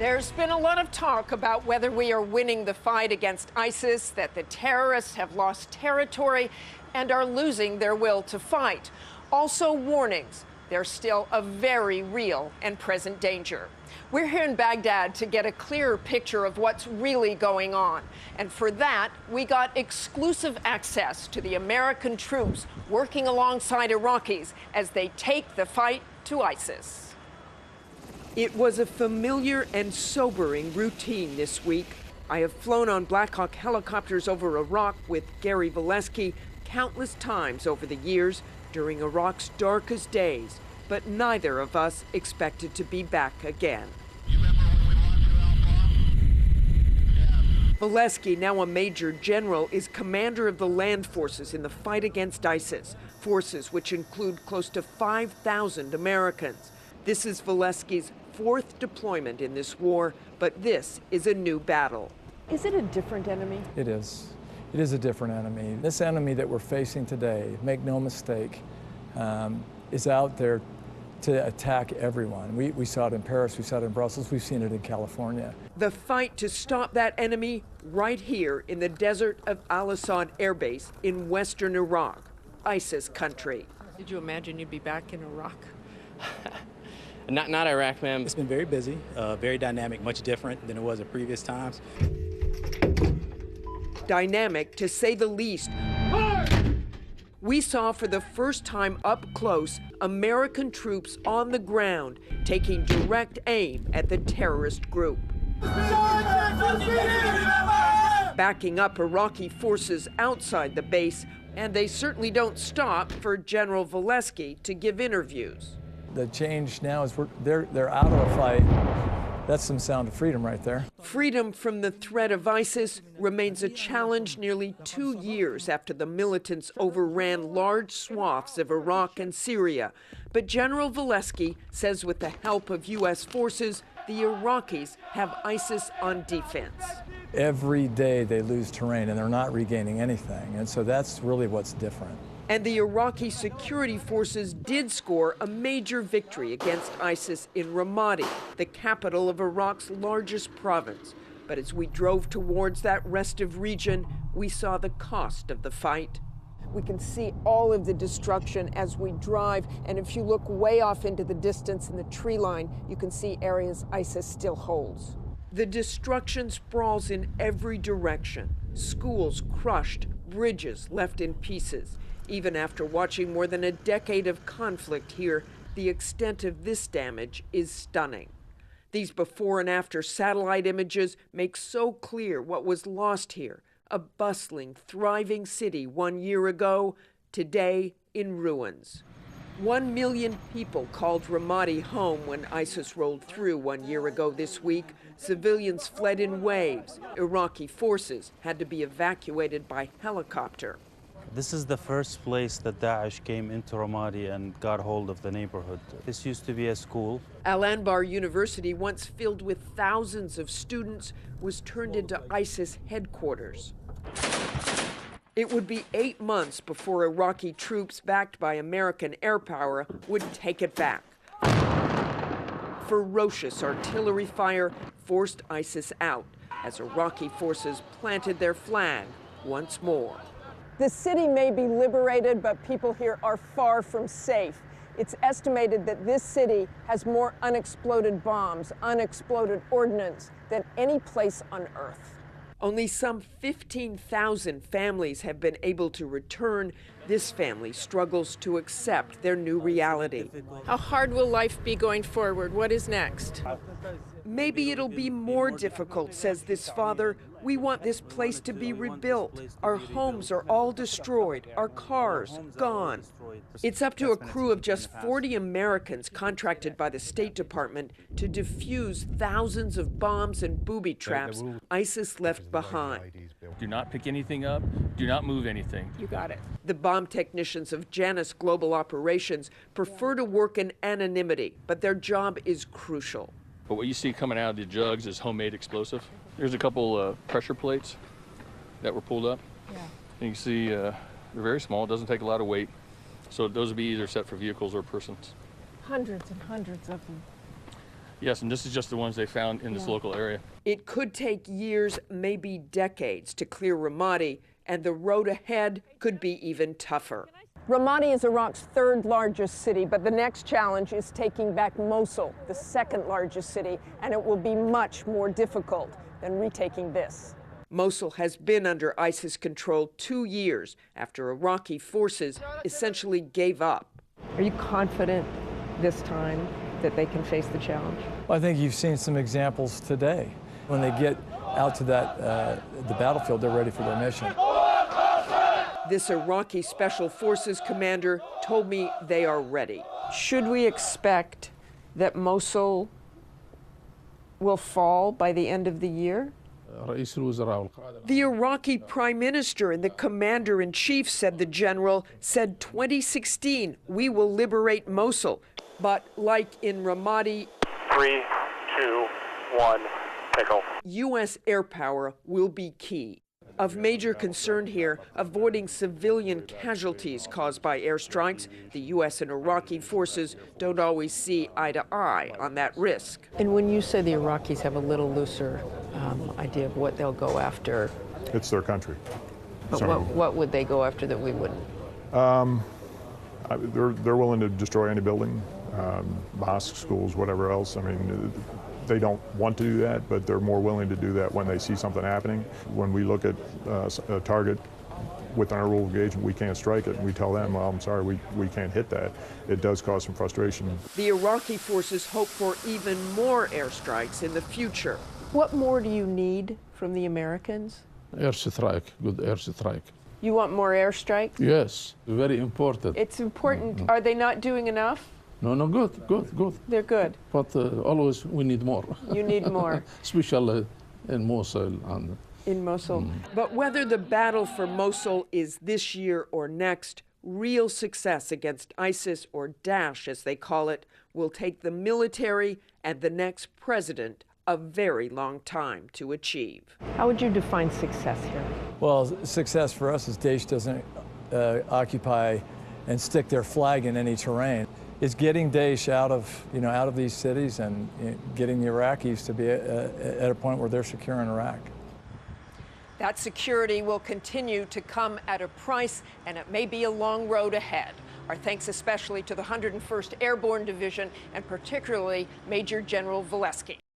There's been a lot of talk about whether we are winning the fight against ISIS, that the terrorists have lost territory and are losing their will to fight. Also warnings, there's still a very real and present danger. We're here in Baghdad to get a clearer picture of what's really going on. And for that, we got exclusive access to the American troops working alongside Iraqis as they take the fight to ISIS. It was a familiar and sobering routine this week. I have flown on Black Hawk helicopters over Iraq with Gary Volesky countless times over the years during Iraq's darkest days, but neither of us expected to be back again. Volesky, now a Major General, is commander of the land forces in the fight against ISIS, forces which include close to 5,000 Americans. This is Volesky's fourth deployment in this war, but this is a new battle. Is it a different enemy? It is. It is a different enemy. This enemy that we're facing today, make no mistake, is out there to attack everyone. We saw it in Paris, we saw it in Brussels, we've seen it in California. The fight to stop that enemy right here in the desert of Al-Assad Air Base in western Iraq, ISIS country. Did you imagine you'd be back in Iraq? Not Iraq, ma'am. It's been very busy, very dynamic, much different than it was in previous times. Dynamic, to say the least. We saw for the first time up close American troops on the ground taking direct aim at the terrorist group. Backing up Iraqi forces outside the base, and they certainly don't stop for General Volesky to give interviews. The change now is they're out of the fight. That's some sound of freedom right there. Freedom from the threat of ISIS remains a challenge nearly 2 years after the militants overran large swaths of Iraq and Syria. But General Volesky says with the help of U.S. forces, the Iraqis have ISIS on defense. Every day they lose terrain and they're not regaining anything. And so that's really what's different. And the Iraqi security forces did score a major victory against ISIS in Ramadi, the capital of Iraq's largest province. But as we drove towards that restive region, we saw the cost of the fight. We can see all of the destruction as we drive, and if you look way off into the distance in the tree line, you can see areas ISIS still holds. The destruction sprawls in every direction. Schools crushed, bridges left in pieces. Even after watching more than a decade of conflict here, the extent of this damage is stunning. These before and after satellite images make so clear what was lost here. A bustling, thriving city 1 year ago, today in ruins. 1 million people called Ramadi home when ISIS rolled through 1 year ago this week. Civilians fled in waves. Iraqi forces had to be evacuated by helicopter. This is the first place that Daesh came into Ramadi and got hold of the neighborhood. This used to be a school. Al-Anbar University, once filled with thousands of students, was turned into ISIS headquarters. It would be 8 months before Iraqi troops backed by American air power would take it back. Ferocious artillery fire forced ISIS out as Iraqi forces planted their flag once more. The city may be liberated, but people here are far from safe. It's estimated that this city has more unexploded bombs, unexploded ordnance than any place on Earth. Only some 15,000 families have been able to return. This family struggles to accept their new reality. How hard will life be going forward? What is next? Maybe it'll be more difficult, says this father. We want this place to be rebuilt. Our homes are all destroyed, our cars gone. It's up to a crew of just 40 Americans contracted by the State Department to defuse thousands of bombs and booby traps ISIS left behind. Do not pick anything up. Do not move anything. You got it. The bomb technicians of Janus Global Operations prefer to work in anonymity, but their job is crucial. But what you see coming out of the jugs is homemade explosive. There's a couple pressure plates that were pulled up. Yeah. And you can see they're very small. It doesn't take a lot of weight. So those would be either set for vehicles or persons. Hundreds and hundreds of them. Yes, and this is just the ones they found in this local area. It could take years, maybe decades, to clear Ramadi, and the road ahead could be even tougher. Ramadi is Iraq's third largest city, but the next challenge is taking back Mosul, the second largest city, and it will be much more difficult than retaking this. Mosul has been under ISIS control 2 years after Iraqi forces essentially gave up. Are you confident this time that they can face the challenge? Well, I think you've seen some examples today. When they get out to the battlefield, they're ready for their mission. This Iraqi Special Forces commander told me they are ready. Should we expect that Mosul will fall by the end of the year? The Iraqi Prime Minister and the Commander-in-Chief, said the general, said 2016 we will liberate Mosul. But like in Ramadi, 3, 2, 1, pickle. U.S. air power will be key. Of major concern here, avoiding civilian casualties caused by airstrikes. The U.S. and Iraqi forces don't always see eye to eye on that risk. And when you say the Iraqis have a little looser idea of what they'll go after, it's their country. but So, what would they go after that we wouldn't? they're willing to destroy any building, mosques, schools, whatever else. I mean, they don't want to do that, but they're more willing to do that when they see something happening. When we look at a target within our rule of engagement, we can't strike it, and we tell them, well, I'm sorry, we can't hit that. It does cause some frustration. The Iraqi forces hope for even more airstrikes in the future. What more do you need from the Americans? Airstrike, good airstrike. You want more airstrikes? Yes, very important. It's important. Are they not doing enough? No, good. They're good. But always we need more. You need more. Especially in Mosul. And in Mosul. But whether the battle for Mosul is this year or next, real success against ISIS, or Daesh as they call it, will take the military and the next president a very long time to achieve. How would you define success here? Well, success for us is Daesh doesn't occupy and stick their flag in any terrain. It's getting Daesh out of these cities and getting the Iraqis to be at a point where they're secure in Iraq. That security will continue to come at a price, and it may be a long road ahead. Our thanks especially to the 101st Airborne Division, and particularly Major General Volesky.